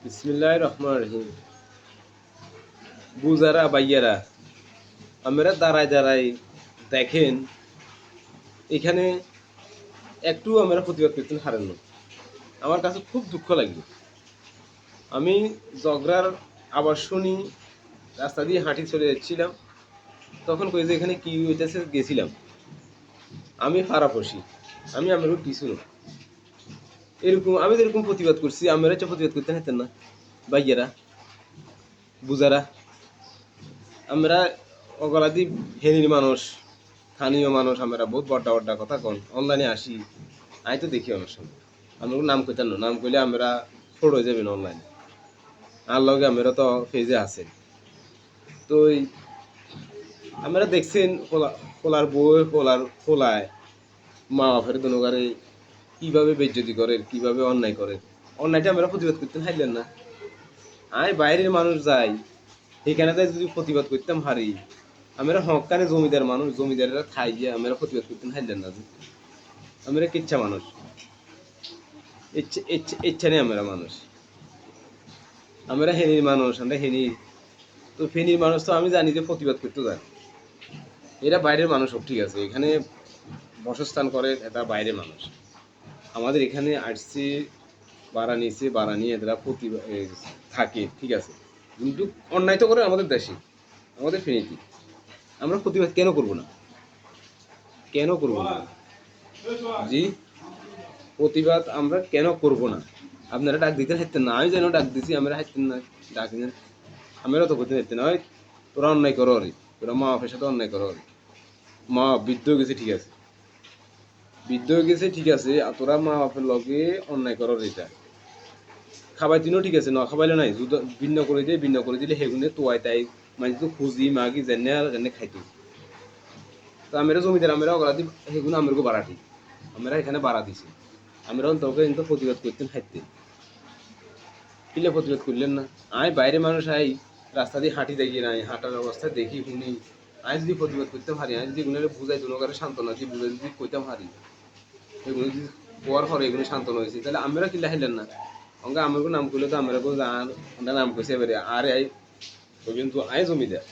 বিসমিল্লাহির রহমানির রহিম। বুজারা বাইয়ারা, আমরা দাঁড়ায় দাঁড়ায় দেখেন এখানে একটু আমরা প্রতিবাদ করতে হারেন না। আমার কাছে খুব দুঃখ লাগলো। আমি জগরার আবার শুনি রাস্তা দিয়ে হাঁটি চলে যাচ্ছিলাম, তখন কই যে এখানে কি হইতেছে গেছিলাম। আমি ফারাপসি, আমি আমার কিছু না। এরকম আমি যেরকম প্রতিবাদ করছি, আমরা হচ্ছে প্রতিবাদ করতে হাতেন না বাইয়ারা, বুজারা। আমরা অগলাদি হেনির মানুষ, স্থানীয় মানুষ, আমরা বহুত বড্ডা বড্ডা কথা কন অনলাইনে আসি। আমি তো দেখি অনেক সময় আমরা নাম কইতাম না, নাম কইলে আমরা ছোট হয়ে যাবেন অনলাইনে। আর লগে আমরা তো ফেজে আছেন। তো আমরা দেখছেন খোলার বই খোলায় মা বাপের দনগারে কিভাবে বেজ্জতি করে, কিভাবে অন্যায় করে। অন্যায়টা আমরা প্রতিবাদ করতে হাইলেন না। আমি বাইরের মানুষ যাই, সেখানে যাই যদি প্রতিবাদ করতাম হারি, আমরা হকানে জমিদার মানুষ, জমিদারেরা খাই গিয়ে আমরা প্রতিবাদ করতে হাইলেন না। আমরা কিচ্ছা মানুষ, ইচ্ছা নেই আমরা মানুষ, আমরা হেনির মানুষ, আমরা হেনির। তো ফেনীর মানুষ তো আমি জানি যে প্রতিবাদ করতে যায়। এরা বাইরের মানুষ হোক, ঠিক আছে, এখানে বসস্থান করে, এটা বাইরের মানুষ। আমাদের এখানে আসছে, ভাড়া নিয়ে এরা থাকে, ঠিক আছে, কিন্তু অন্যায় তো করে আমাদের দেশে, আমাদের ফেনীতে। আমরা প্রতিবাদ কেন করব না? কেন করব না? জি, প্রতিবাদ আমরা কেন করব না? আপনারা ডাক দিতে হাঁটতেন না, আমি যেন ডাক দিছি, আমরা হাঁটতেন না, ডাক দেন। আমরা তো করতে হাঁটতেন না, ওই তোরা অন্যায় করো রে, তোরা মা বাপের সাথে অন্যায় করো রে। মা বৃদ্ধ হয়ে গেছে, ঠিক আছে, বৃদ্ধ হয়ে গেছে, ঠিক আছে, আর তোরা মা বাপের লগে অন্যায় করো রে। এটা খাবার দিনও ঠিক আছে, না খাবাইলে নাই, যদি ভিন্ন করে দিলে সেগুনে তোয়াই তাই মানে তো খুঁজি মাগি জেনে আর জেনে খাইতো। তো আমরা জমিদার, আমরা অগরাধি সেগুলো আমাকে বাড়াটি, আমরা এখানে বাড়া দিছি। আমরা অন্তকে কিন্তু প্রতিবাদ করতেন খাইতেন, কিলে প্রতিবাদ করলেন না? আমি বাইরে মানুষ, আই রাস্তা দিয়ে হাঁটি দেখি নাই, হাঁটার অবস্থায় দেখি শুনি। আমি যদি প্রতিবাদ করতে পারি, আমি যদি এগুলো বুঝাই দুনকারে সান্ত্বনা দিয়ে বুঝাই যদি কইতাম পারি, এগুলো যদি কোয়ার পরে এগুলো সান্ত্বনা হয়েছে, তাহলে আমরা কিলা হাইলেন না? অঙ্কা আমার নাম করলে তো আমরা আমরা নাম কইছে এবারে আরে আই কিন্তু আয় জমিদার।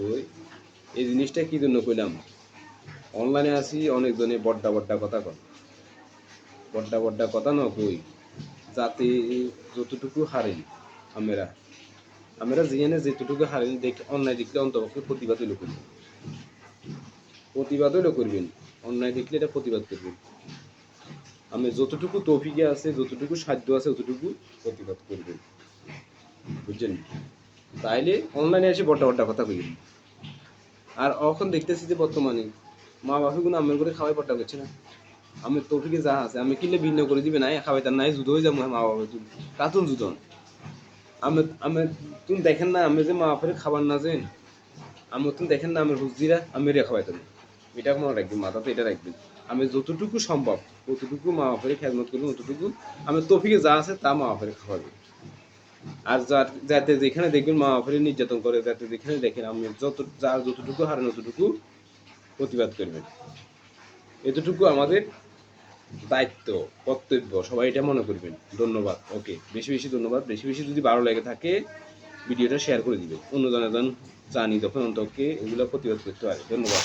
ওই এই জিনিসটা কি জন্য কইলাম, অনলাইনে আসি অনেকজনে বড্ডা বড্ডা কথা কন, বড্ডা বড্ডা কথা ন কই, যাতে যতটুকু হারেন আমরা, আমরা যেখানে যেতটুকু হারেন দেখ অন্যায় দেখলে অন্তপক্ষে প্রতিবাদ হইলে করবেন, প্রতিবাদ হইলে করবেন, অন্যায় দেখলে এটা প্রতিবাদ করবেন। আমি যতটুকু তৌফিকে আছে, যতটুকু সাধ্য আছে, ততটুকু প্রতিবাদ করবেন, বুঝছেন? তাইলে অনলাইনে এসে বড্ডা বড্ডা কথা কইবেন। আর এখন দেখতেছি যে বর্তমানে মা বাপেগুলো আমার করে খাওয়াই পট্টা করছে না। আমি তৌফিকে যা আছে আমি কিনলে ভিন্ন করে দিবে নাই, খাওয়াইতার নাই, যুদ্ধ হয়ে যাবো মা বাবা, কাতুন যুদ্ধন। আমি আমি তুমি দেখেন না, আমি যে মা বাপের খাবার না যেন, আমি তুমি দেখেন না আমার হুজিরা আমি রে খাওয়াইতাম। এটা মনে রাখবেন, মাথাতে এটা রাখবেন। আমি যতটুকু সম্ভব ততটুকু মা বাপের খেদমত করবো, ততটুকু আমি তৌফিকে যা আছে তা মা বাপের খাওয়াবে। আর যাতে যেখানে দেখবেন মা বাপের নির্যাতন করে, যাতে যেখানে দেখেন আমি যার যতটুকু হারেন ততটুকু প্রতিবাদ করবেন। এতটুকু আমাদের দায়িত্ব, কর্তব্য, সবাই এটা মনে করবেন। ধন্যবাদ। ওকে, বেশি বেশি ধন্যবাদ। বেশি বেশি যদি ভালো লেগে থাকে ভিডিওটা শেয়ার করে দিবেন, অন্য জনগণ জানি তখন অন্তকে এগুলো প্রতিবাদ করতে পারে। ধন্যবাদ।